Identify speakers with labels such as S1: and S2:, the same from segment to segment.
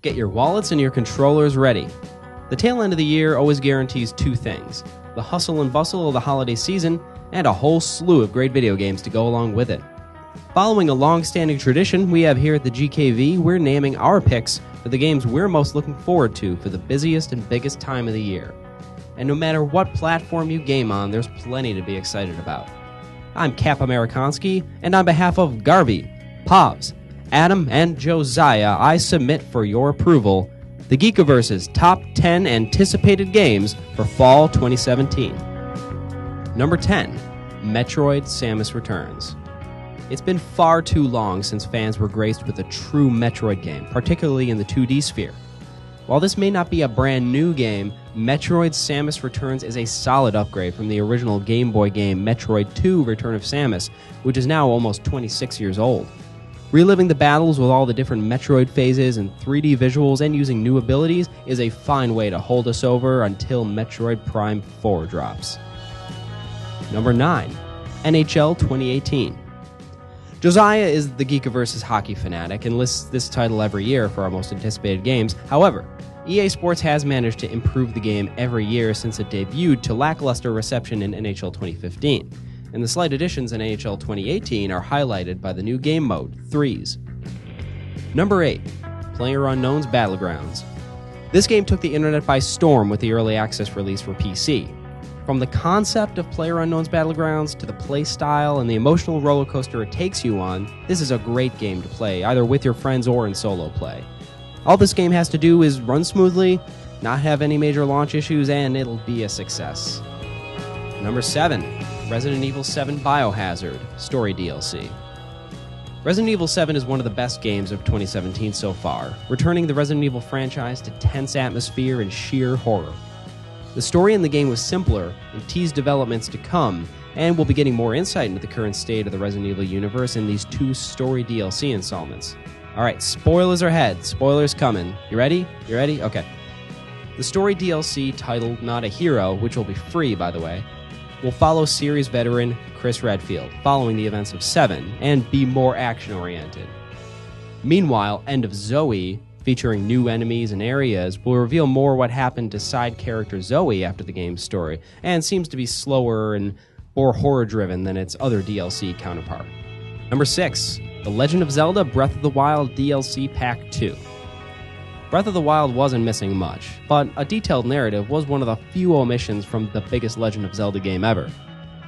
S1: Get your wallets and your controllers ready. The tail end of the year always guarantees two things: the hustle and bustle of the holiday season, and a whole slew of great video games to go along with it. Following a long-standing tradition we have here at the GKV, we're naming our picks for the games we're most looking forward to for the busiest and biggest time of the year. And no matter what platform you game on, there's plenty to be excited about. I'm Cap Amerikanski, and on behalf of Garvey, Pavs, Adam, and Josiah, I submit for your approval the Geekiverse's top 10 anticipated games for fall 2017. Number 10, Metroid: Samus Returns. It's been far too long since fans were graced with a true Metroid game, particularly in the 2D sphere. While this may not be a brand new game, Metroid: Samus Returns is a solid upgrade from the original Game Boy game Metroid 2: Return of Samus, which is now almost 26 years old. Reliving the battles with all the different Metroid phases and 3D visuals and using new abilities is a fine way to hold us over until Metroid Prime 4 drops. Number 9, NHL 2018. Josiah is the Geekiverse's hockey fanatic and lists this title every year for our most anticipated games. However, EA Sports has managed to improve the game every year since it debuted to lackluster reception in NHL 2015. And the slight additions in NHL 2018 are highlighted by the new game mode, Threes. Number 8, PlayerUnknown's Battlegrounds. This game took the internet by storm with the early access release for PC. From the concept of PlayerUnknown's Battlegrounds to the play style and the emotional roller coaster it takes you on, this is a great game to play, either with your friends or in solo play. All this game has to do is run smoothly, not have any major launch issues, and it'll be a success. Number 7, Resident Evil 7 Biohazard Story DLC. Resident Evil 7 is one of the best games of 2017 so far, returning the Resident Evil franchise to tense atmosphere and sheer horror. The story in the game was simpler and teased developments to come, and we'll be getting more insight into the current state of the Resident Evil universe in these 2 story DLC installments. Alright, spoilers are ahead. Spoilers coming. You ready? You ready? Okay. The story DLC, titled Not a Hero, which will be free by the way, will follow series veteran Chris Redfield following the events of 7 and be more action-oriented. Meanwhile, End of Zoe, featuring new enemies and areas, will reveal more what happened to side character Zoe after the game's story, and seems to be slower and more horror-driven than its other DLC counterpart. Number 6, The Legend of Zelda Breath of the Wild DLC Pack 2. Breath of the Wild wasn't missing much, but a detailed narrative was one of the few omissions from the biggest Legend of Zelda game ever.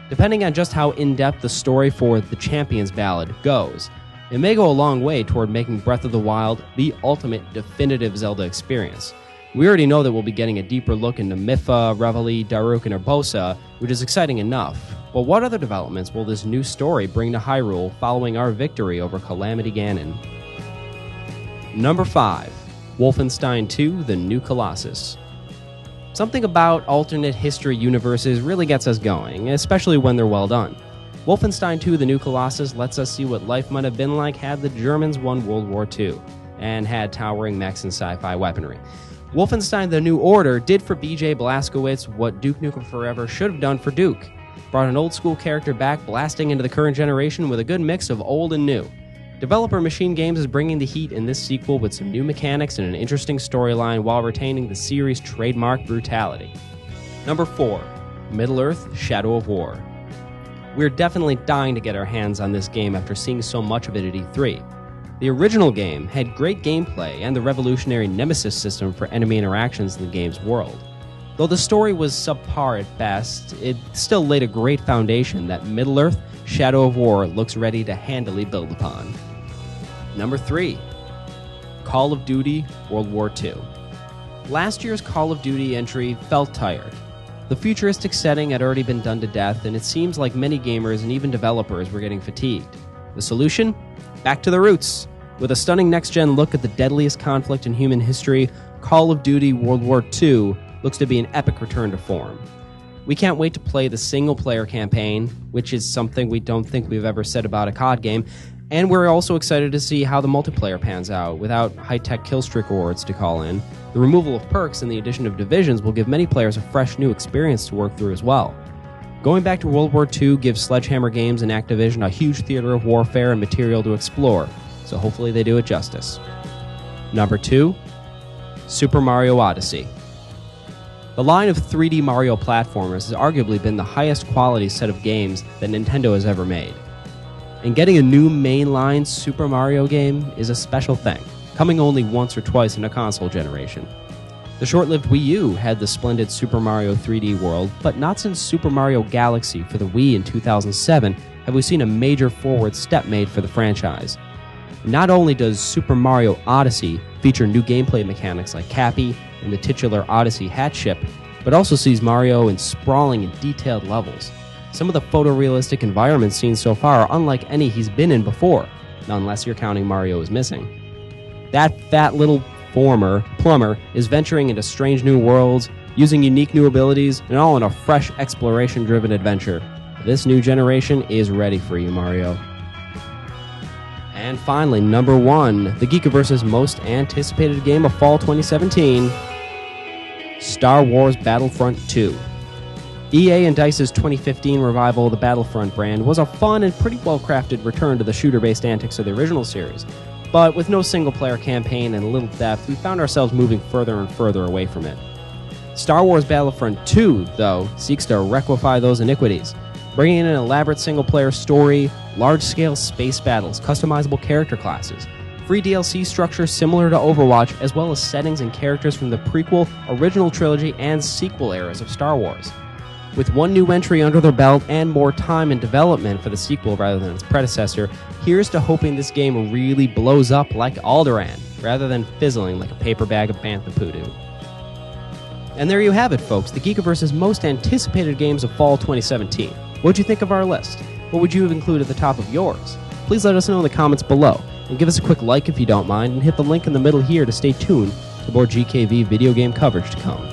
S1: Depending on just how in-depth the story for The Champion's Ballad goes, it may go a long way toward making Breath of the Wild the ultimate definitive Zelda experience. We already know that we'll be getting a deeper look into Mipha, Reveille, Daruk, and Urbosa, which is exciting enough. But what other developments will this new story bring to Hyrule following our victory over Calamity Ganon? Number 5, Wolfenstein 2: The New Colossus. Something about alternate history universes really gets us going, especially when they're well done. Wolfenstein 2: The New Colossus lets us see what life might have been like had the Germans won World War II, and had towering mechs and sci-fi weaponry. Wolfenstein: The New Order did for BJ Blazkowicz what Duke Nukem Forever should have done for Duke. Brought an old-school character back blasting into the current generation with a good mix of old and new. Developer Machine Games is bringing the heat in this sequel with some new mechanics and an interesting storyline while retaining the series' trademark brutality. Number 4, Middle-earth: Shadow of War. We're definitely dying to get our hands on this game after seeing so much of it at E3. The original game had great gameplay and the revolutionary Nemesis system for enemy interactions in the game's world. Though the story was subpar at best, it still laid a great foundation that Middle-earth: Shadow of War looks ready to handily build upon. Number 3, Call of Duty World War II. Last year's Call of Duty entry felt tired. The futuristic setting had already been done to death, and it seems like many gamers and even developers were getting fatigued. The solution? Back to the roots. With a stunning next-gen look at the deadliest conflict in human history, Call of Duty World War II looks to be an epic return to form. We can't wait to play the single-player campaign, which is something we don't think we've ever said about a COD game, and we're also excited to see how the multiplayer pans out without high-tech killstreak awards to call in. The removal of perks and the addition of divisions will give many players a fresh new experience to work through as well. Going back to World War II gives Sledgehammer Games and Activision a huge theater of warfare and material to explore, so hopefully they do it justice. Number 2, Super Mario Odyssey. The line of 3D Mario platformers has arguably been the highest quality set of games that Nintendo has ever made. And getting a new mainline Super Mario game is a special thing, coming only once or twice in a console generation. The short-lived Wii U had the splendid Super Mario 3D World, but not since Super Mario Galaxy for the Wii in 2007 have we seen a major forward step made for the franchise. Not only does Super Mario Odyssey feature new gameplay mechanics like Cappy and the titular Odyssey hat ship, but also sees Mario in sprawling and detailed levels. Some of the photorealistic environments seen so far are unlike any he's been in before, unless you're counting Mario is Missing. That fat little plumber is venturing into strange new worlds, using unique new abilities, and all in a fresh exploration-driven adventure. This new generation is ready for you, Mario. And finally, number 1, the Geekiverse's most anticipated game of fall 2017, Star Wars Battlefront 2. EA and DICE's 2015 revival of the Battlefront brand was a fun and pretty well-crafted return to the shooter-based antics of the original series. But with no single-player campaign and little depth, we found ourselves moving further and further away from it. Star Wars Battlefront 2, though, seeks to rectify those iniquities, bringing in an elaborate single-player story, large-scale space battles, customizable character classes, free DLC structure similar to Overwatch, as well as settings and characters from the prequel, original trilogy, and sequel eras of Star Wars. With one new entry under their belt and more time in development for the sequel rather than its predecessor, here's to hoping this game really blows up like Alderaan, rather than fizzling like a paper bag of Bantha Poodoo. And there you have it, folks, the Geekiverse's most anticipated games of fall 2017. What'd you think of our list? What would you have included at the top of yours? Please let us know in the comments below, and give us a quick like if you don't mind, and hit the link in the middle here to stay tuned to more GKV video game coverage to come.